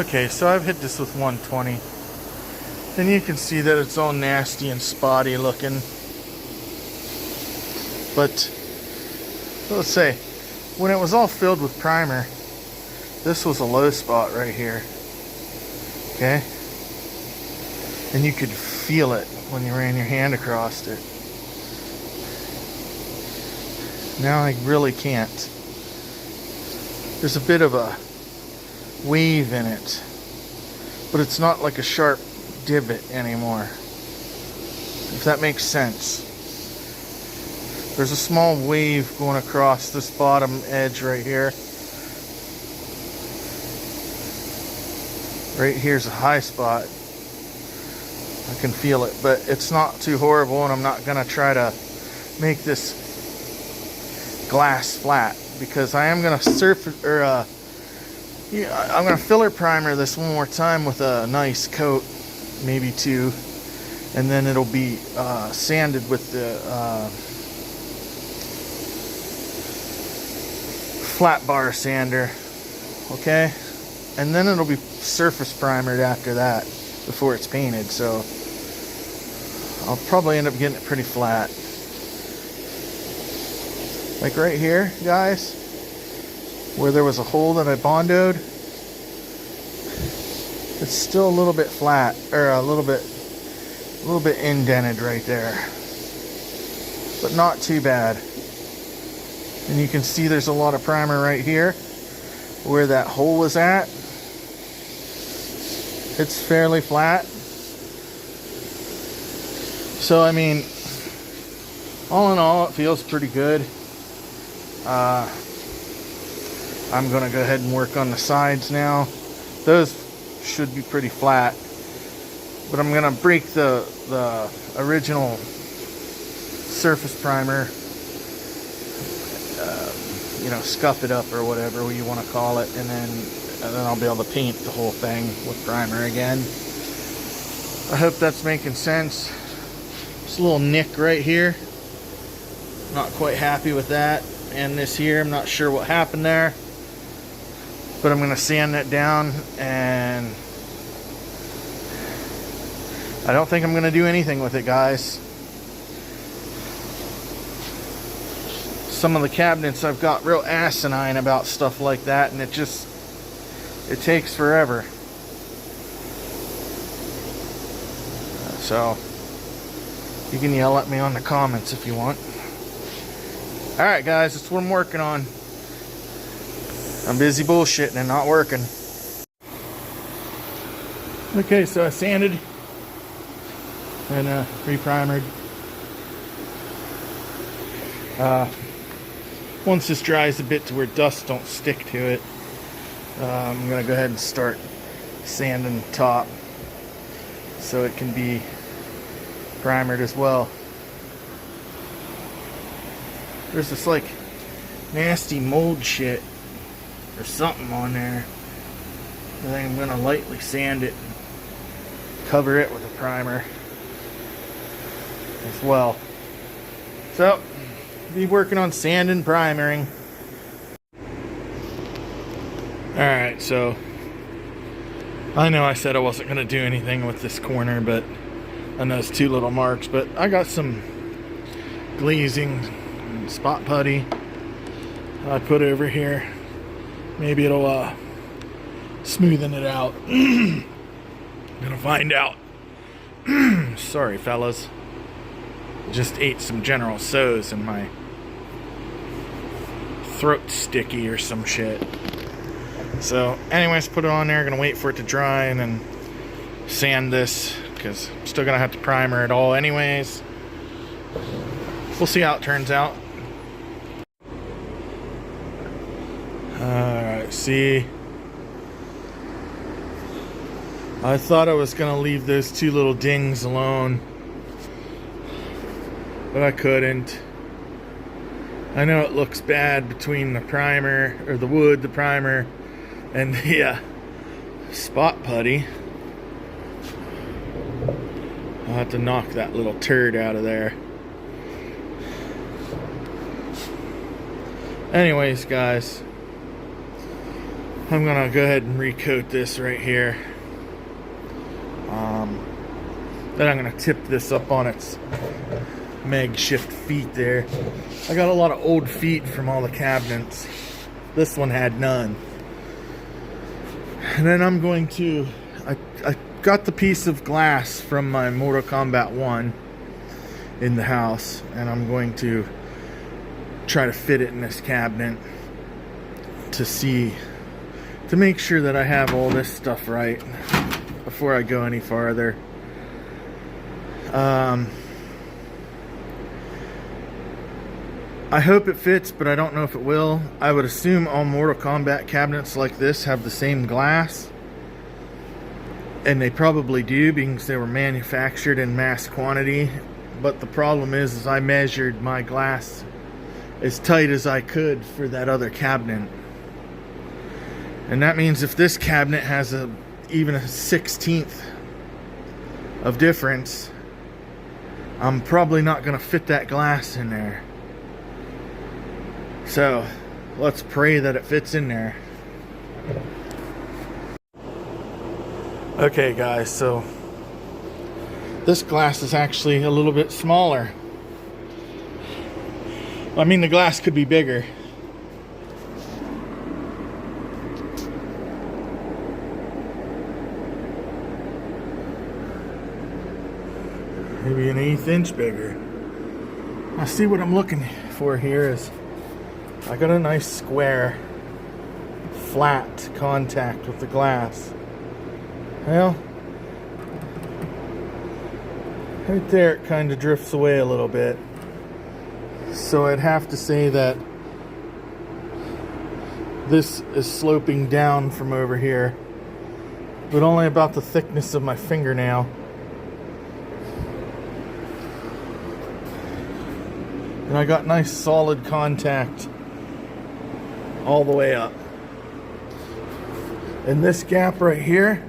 Okay, so I've hit this with 120. And you can see that it's all nasty and spotty looking. But let's say, when it was all filled with primer, this was a low spot right here. Okay? And you could feel it when you ran your hand across it. Now I really can't. There's a bit of a wave in it, but it's not like a sharp divot anymore, if that makes sense. There's a small wave going across this bottom edge right here. Right here's a high spot. I can feel it, but it's not too horrible, and I'm not gonna try to make this glass flat, because I am gonna I'm gonna filler primer this one more time with a nice coat, maybe two, and then it'll be sanded with the flat bar sander, okay? And then it'll be surface primered after that before it's painted, so I'll probably end up getting it pretty flat. Like right here, guys, where there was a hole that I bondoed, it's still a little bit flat, or a little bit indented right there, but not too bad. And you can see there's a lot of primer right here where that hole was at. It's fairly flat. So I mean, all in all, it feels pretty good. I'm gonna go ahead and work on the sides now. Those should be pretty flat, but I'm gonna break the original surface primer, you know, scuff it up or whatever you want to call it, and then I'll be able to paint the whole thing with primer again. I hope that's making sense. Just a little nick right here, not quite happy with that, and this here, I'm not sure what happened there, but I'm going to sand that down, and I don't think I'm going to do anything with it, guys. Some of the cabinets I've got real asinine about stuff like that, and it takes forever. So you can yell at me on the comments if you want. Alright guys, that's what I'm working on. I'm busy bullshitting and not working. Okay, so I sanded and re-primered. Once this dries a bit to where dust don't stick to it, I'm going to go ahead and start sanding the top so it can be primered as well. There's this like nasty mold shit or something on there. I think I'm going to lightly sand it and cover it with a primer as well. So, be working on sand and primering. Alright, so I know I said I wasn't going to do anything with this corner, but on those two little marks, but I got some glazing and spot putty I put over here. Maybe it'll smoothen it out. Gonna find out. Sorry fellas, just ate some General Tso's and my throat's sticky or some shit. So anyways, put it on there. Gonna wait for it to dry and then sand this, because I'm still gonna have to primer it all anyways. We'll see how it turns out. Alright, see, I thought I was gonna leave those two little dings alone, but I couldn't. I know it looks bad between the primer, or the wood, the primer, and the spot putty. I'll have to knock that little turd out of there. Anyways, guys, I'm gonna go ahead and recoat this right here. Then I'm gonna tip this up on its makeshift feet there. I got a lot of old feet from all the cabinets. This one had none. And then I'm going to, I got the piece of glass from my Mortal Kombat 1 in the house, and I'm going to try to fit it in this cabinet to make sure that I have all this stuff right before I go any farther. I hope it fits, but I don't know if it will. I would assume all Mortal Kombat cabinets like this have the same glass. And they probably do, because they were manufactured in mass quantity. But the problem is I measured my glass as tight as I could for that other cabinet. And that means if this cabinet has even a 1/16 of difference, I'm probably not going to fit that glass in there. So, let's pray that it fits in there. Okay guys, so this glass is actually a little bit smaller. I mean, the glass could be bigger. Maybe an 1/8 inch bigger. I see what I'm looking for here is I got a nice square flat contact with the glass. Well, right there it kind of drifts away a little bit. So I'd have to say that this is sloping down from over here, but only about the thickness of my fingernail. And I got nice solid contact all the way up. And this gap right here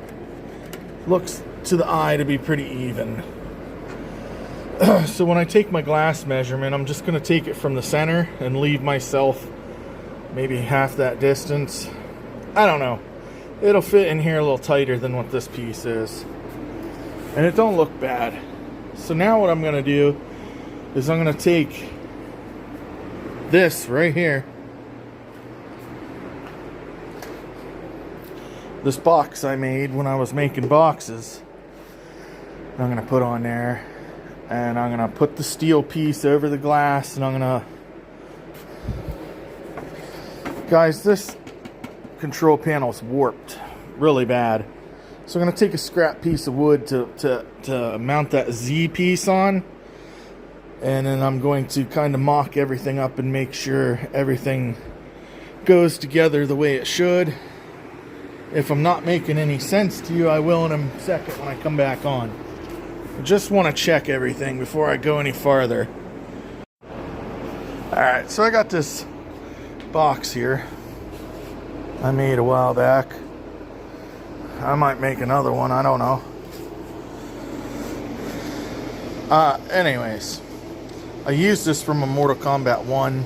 looks to the eye to be pretty even. So when I take my glass measurement, I'm just going to take it from the center and leave myself maybe half that distance. I don't know. It'll fit in here a little tighter than what this piece is. And it don't look bad. So now what I'm going to do is I'm going to take this right here, this box I made when I was making boxes, I'm going to put on there, and I'm going to put the steel piece over the glass, and I'm going to, guys, this control panel is warped really bad, so I'm going to take a scrap piece of wood to mount that Z piece on. And then I'm going to kind of mock everything up and make sure everything goes together the way it should. If I'm not making any sense to you, I will in a second when I come back on. I just want to check everything before I go any farther. Alright, so I got this box here I made a while back. I might make another one, I don't know. Anyways, I used this from a Mortal Kombat 1.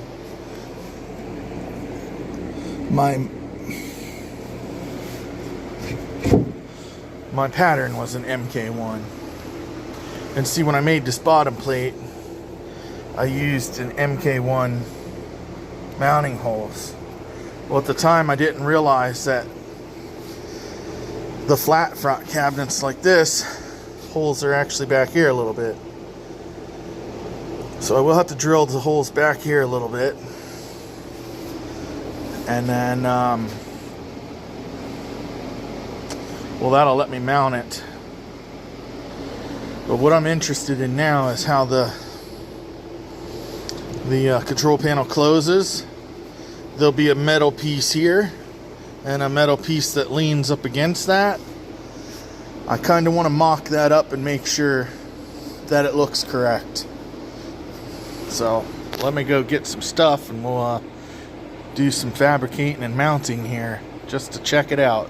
My pattern was an MK1. And see, when I made this bottom plate, I used an MK1 mounting holes. Well, at the time I didn't realize that the flat front cabinets like this, holes are actually back here a little bit. So I will have to drill the holes back here a little bit. And then, well, that'll let me mount it. But what I'm interested in now is how the control panel closes. There'll be a metal piece here and a metal piece that leans up against that. I kind of want to mock that up and make sure that it looks correct. So let me go get some stuff and we'll do some fabricating and mounting here just to check it out.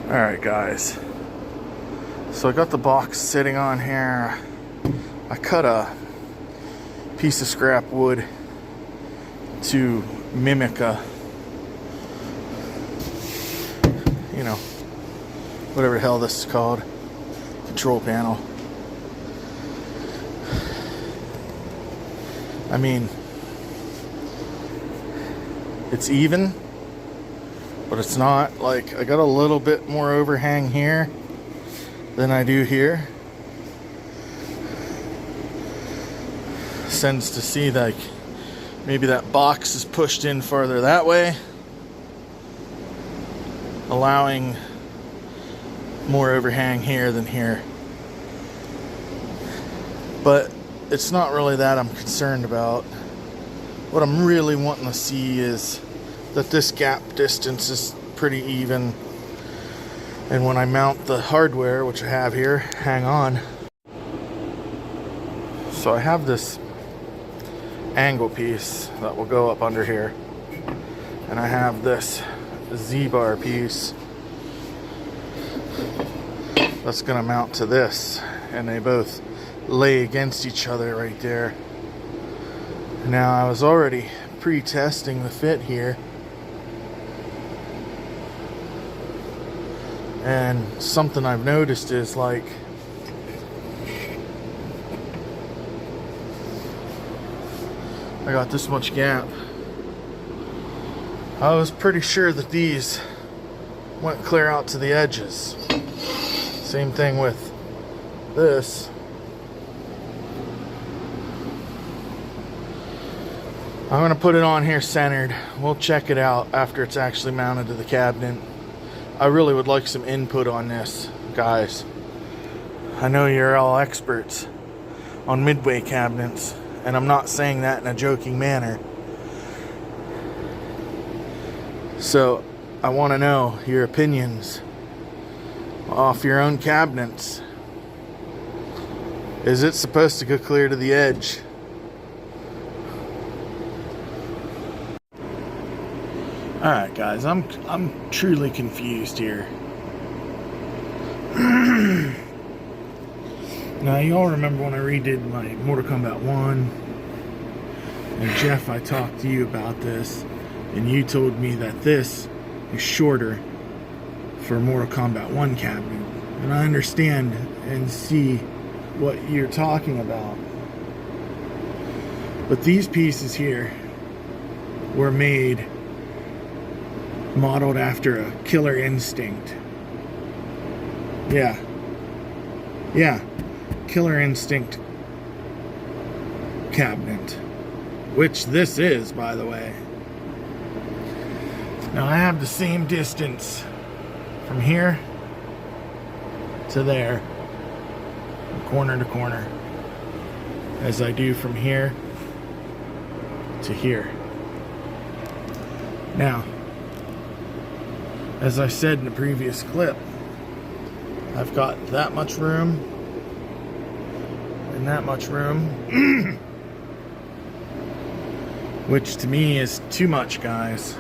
Alright guys, so I got the box sitting on here. I cut a piece of scrap wood to mimic a you know, whatever the hell this is called, control panel. I mean, it's even, but it's not. Like, I got a little bit more overhang here than I do here. Sends to see, like, maybe that box is pushed in farther that way, allowing more overhang here than here. But it's not really that I'm concerned about. What I'm really wanting to see is that this gap distance is pretty even. And when I mount the hardware, which I have here, hang on. So I have this angle piece that will go up under here. And I have this Z-bar piece that's gonna mount to this. And they both lay against each other right there. Now, I was already pre-testing the fit here, and something I've noticed is, like, I got this much gap. I was pretty sure that these went clear out to the edges. Same thing with this. I'm going to put it on here centered. We'll check it out after it's actually mounted to the cabinet. I really would like some input on this, guys. I know you're all experts on Midway cabinets, and I'm not saying that in a joking manner. So I want to know your opinions off your own cabinets. Is it supposed to go clear to the edge? Alright guys, I'm truly confused here. Now, you all remember when I redid my Mortal Kombat 1, and Jeff, I talked to you about this, and you told me that this is shorter for Mortal Kombat 1 cabinet. And I understand and see what you're talking about. But these pieces here were modeled after a Killer Instinct. Yeah, Killer Instinct cabinet, which this is, by the way. Now, I have the same distance from here to there, from corner to corner, as I do from here to here. Now, as I said in the previous clip, I've got that much room and that much room, which to me is too much, guys.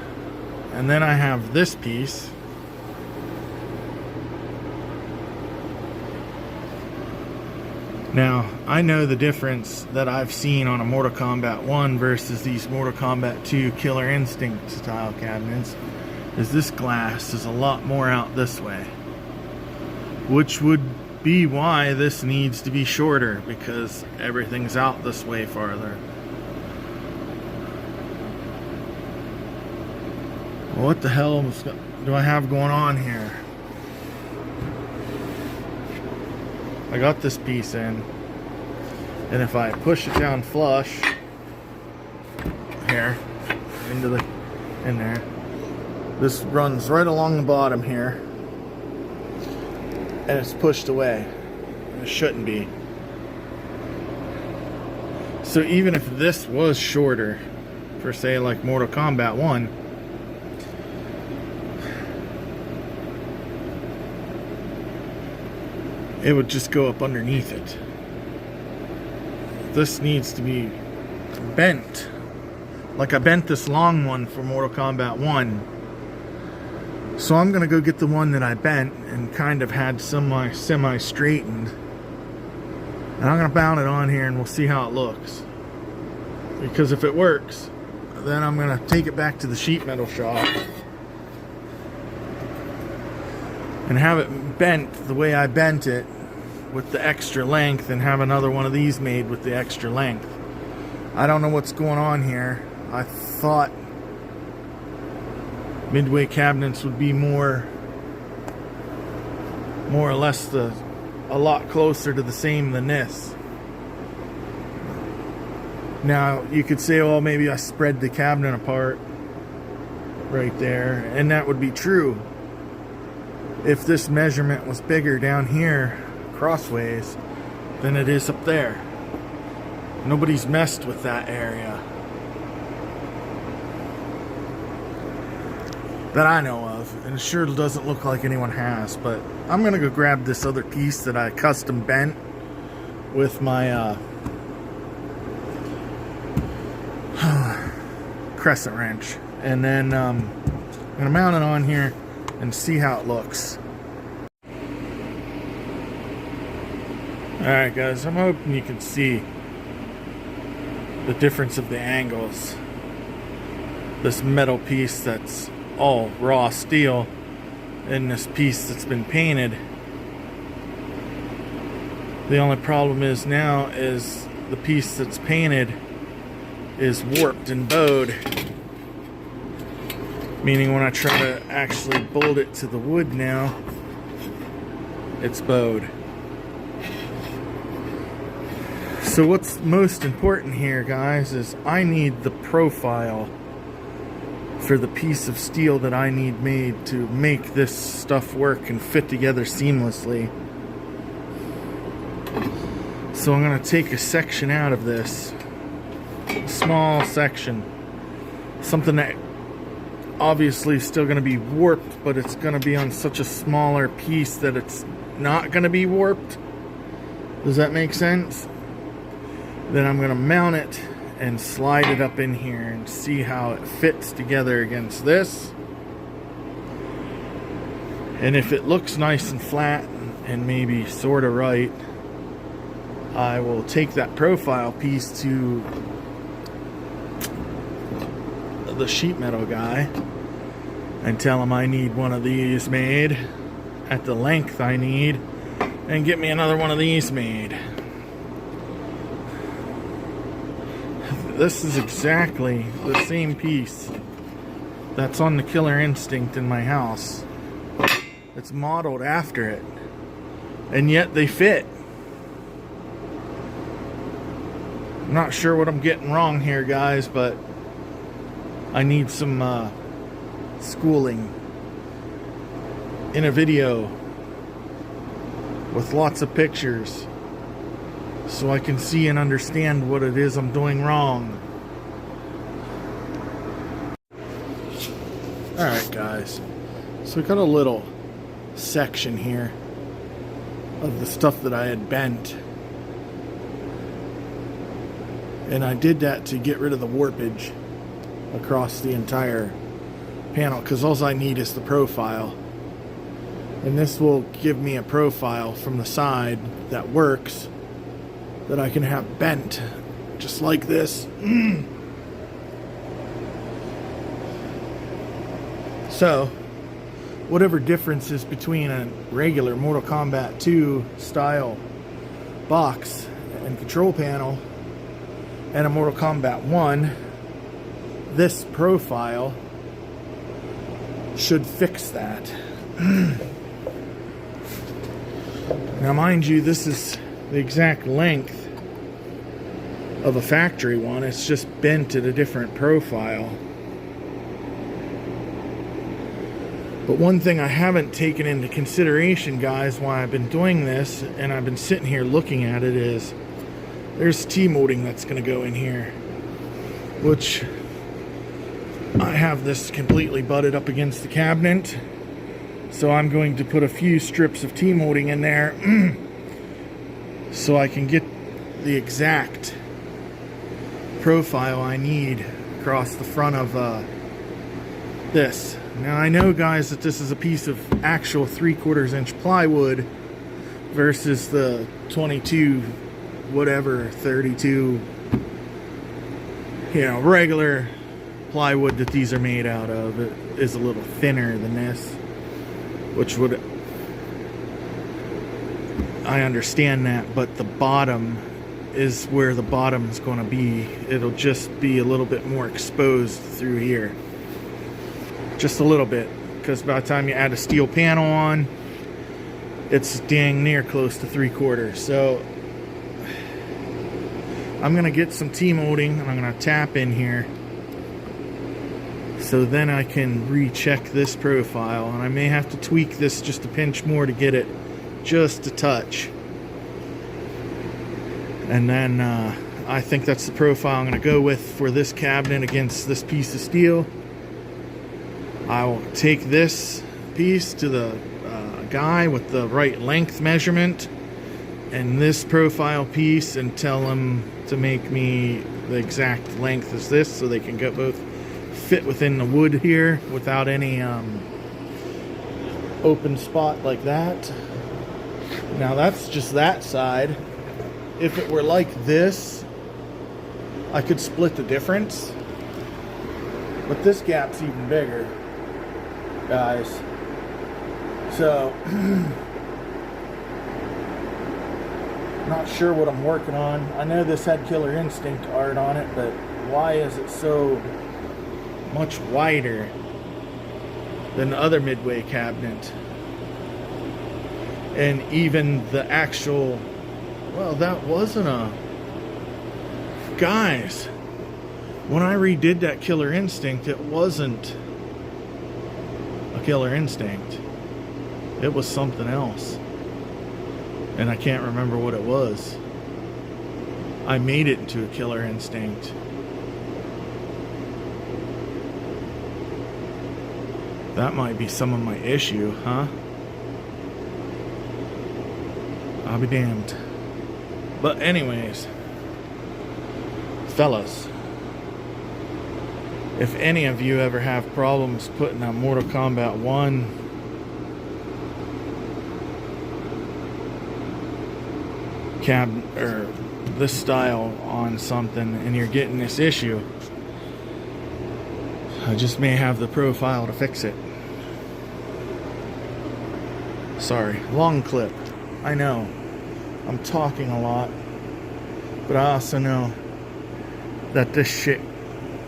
And then I have this piece. Now, I know the difference that I've seen on a Mortal Kombat 1 versus these Mortal Kombat 2 Killer Instinct style cabinets is this glass is a lot more out this way, which would be why this needs to be shorter, because everything's out this way farther. Well, what the hell do I have going on here? I got this piece in, and if I push it down flush here in there, this runs right along the bottom here, and it's pushed away. It shouldn't be. So even if this was shorter, for say like Mortal Kombat 1, it would just go up underneath it. This needs to be bent. Like I bent this long one for Mortal Kombat 1. So I'm going to go get the one that I bent and kind of had semi-straightened. And I'm going to mount it on here and we'll see how it looks. Because if it works, then I'm going to take it back to the sheet metal shop and have it bent the way I bent it with the extra length, and have another one of these made with the extra length. I don't know what's going on here. I thought Midway cabinets would be more or less a lot closer to the same than this. Now you could say, well, maybe I spread the cabinet apart right there, and that would be true if this measurement was bigger down here crossways than it is up there. Nobody's messed with that area that I know of, and it sure doesn't look like anyone has. But I'm gonna go grab this other piece that I custom bent with my crescent wrench, and then I'm gonna mount it on here and see how it looks. Alright guys, I'm hoping you can see the difference of the angles. This metal piece that's all raw steel, and this piece that's been painted. The only problem is now is the piece that's painted is warped and bowed, meaning when I try to actually bolt it to the wood now, it's bowed. So what's most important here, guys, is I need the profile for the piece of steel that I need made to make this stuff work and fit together seamlessly. So I'm going to take a section out of this, a small section, something that obviously is still going to be warped, but it's going to be on such a smaller piece that it's not going to be warped. Does that make sense? Then I'm going to mount it and slide it up in here and see how it fits together against this. And if it looks nice and flat and maybe sort of right, I will take that profile piece to the sheet metal guy and tell him I need one of these made at the length I need, and get me another one of these made. This is exactly the same piece that's on the Killer Instinct in my house. It's modeled after it, and yet they fit. I'm not sure what I'm getting wrong here, guys, but I need some schooling in a video with lots of pictures, so I can see and understand what it is I'm doing wrong. Alright guys, so we got a little section here of the stuff that I had bent, and I did that to get rid of the warpage across the entire panel, because all I need is the profile, and this will give me a profile from the side that works, that I can have bent just like this. So whatever difference is between a regular Mortal Kombat 2 style box and control panel and a Mortal Kombat 1, this profile should fix that. Now mind you, this is the exact length of a factory one. It's just bent at a different profile. But one thing I haven't taken into consideration, guys, while I've been doing this and I've been sitting here looking at it, is there's T-molding that's going to go in here, which I have this completely butted up against the cabinet, so I'm going to put a few strips of T-molding in there so I can get the exact profile I need across the front of this. Now I know, guys, that this is a piece of actual 3/4 inch plywood versus the 22 whatever 32, you know, regular plywood that these are made out of. It is a little thinner than this, which would I understand that, but the bottom is where the bottom is going to be. It'll just be a little bit more exposed through here. Just a little bit. Because by the time you add a steel panel on, it's dang near close to 3/4. So I'm going to get some T-molding and I'm going to tap in here. So then I can recheck this profile. And I may have to tweak this just a pinch more to get it just a touch. And then I think that's the profile I'm going to go with for this cabinet against this piece of steel. I will take this piece to the guy with the right length measurement and this profile piece and tell him to make me the exact length as this so they can get both fit within the wood here without any open spot like that. Now that's just that side. If it were like this, I could split the difference, but this gap's even bigger, guys. So not sure what I'm working on. I know this had Killer Instinct art on it, but why is it so much wider than the other Midway cabinet? And even the actual, well, that wasn't a, guys, when I redid that Killer Instinct, it wasn't a Killer Instinct. It was something else. And I can't remember what it was. I made it into a Killer Instinct. That might be some of my issue, huh? I'll be damned. But anyways, fellas, if any of you ever have problems putting a Mortal Kombat 1 cab or this style on something and you're getting this issue, I just may have the profile to fix it. Sorry, long clip. I know I'm talking a lot, but I also know that this shit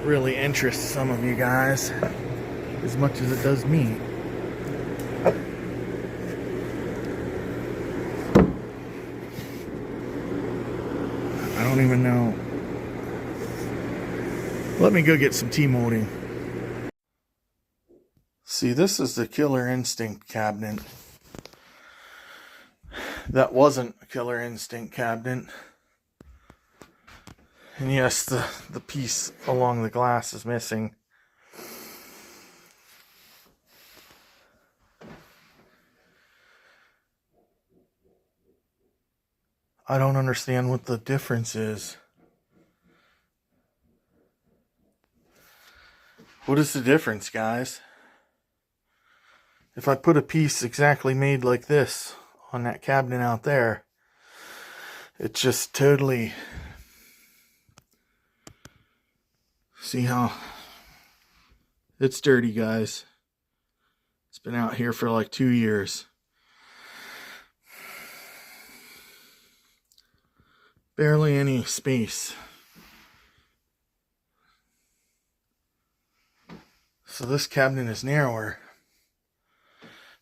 really interests some of you guys as much as it does me. I don't even know. Let me go get some T-molding. See, this is the Killer Instinct cabinet. That wasn't a Killer Instinct cabinet. And yes, the piece along the glass is missing. I don't understand what the difference is. What is the difference, guys? If I put a piece exactly made like this on that cabinet out there, it just totally... See how it's dirty, guys. It's been out here for like 2 years. Barely any space. So this cabinet is narrower.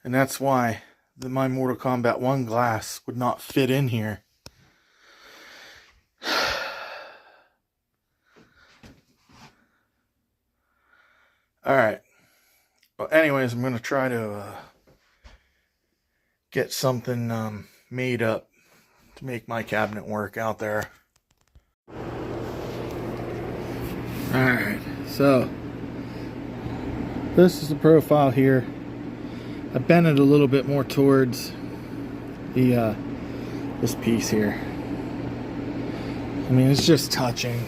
And that's why my Mortal Kombat 1 glass would not fit in here. Alright. Well, anyways, I'm going to try to get something made up to make my cabinet work out there. Alright, so this is the profile here. I bent it a little bit more towards the this piece here. I mean, it's just touching.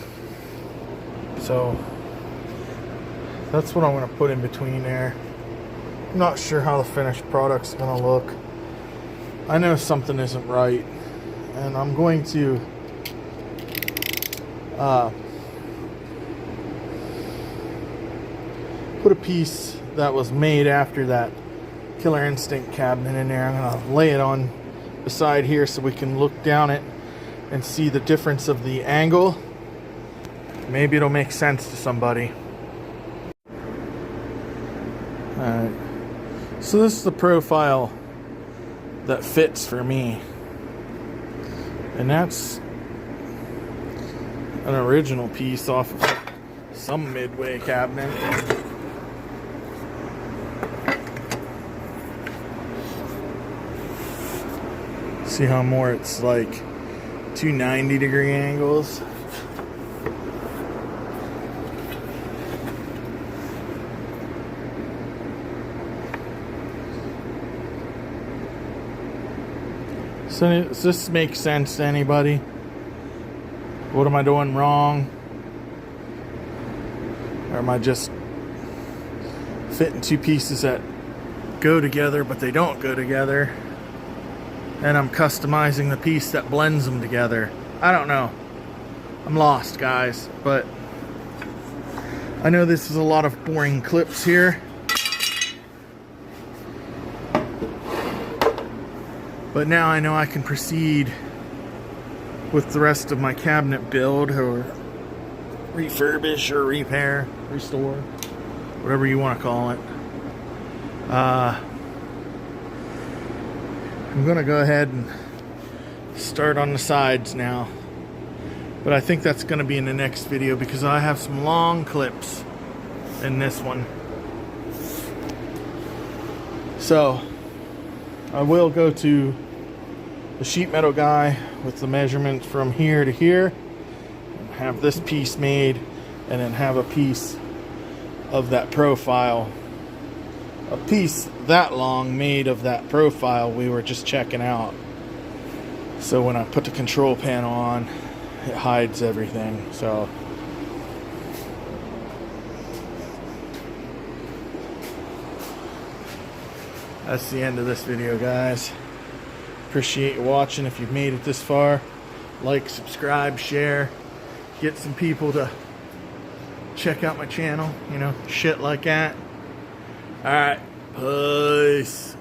So that's what I'm going to put in between there. I'm not sure how the finished product's going to look. I know something isn't right, and I'm going to put a piece that was made after that Killer Instinct cabinet in there. I'm going to lay it on beside here so we can look down it and see the difference of the angle. Maybe it'll make sense to somebody. Alright, so this is the profile that fits for me, and that's an original piece off of some Midway cabinet. See how more it's like 290-degree angles. So does this make sense to anybody? What am I doing wrong? Or am I just fitting two pieces that go together but they don't go together? And I'm customizing the piece that blends them together. I don't know. I'm lost, guys. But I know this is a lot of boring clips here. But now I know I can proceed with the rest of my cabinet build, or refurbish, or repair, restore, whatever you want to call it. I'm gonna go ahead and start on the sides now, but I think that's gonna be in the next video because I have some long clips in this one. So I will go to the sheet metal guy with the measurements from here to here and have this piece made, and then have a piece of that profile, a piece that long made of that profile we were just checking out. So when I put the control panel on, it hides everything. So that's the end of this video, guys. Appreciate you watching. If you've made it this far, like, subscribe, share, get some people to check out my channel, you know, shit like that. Alright, peace.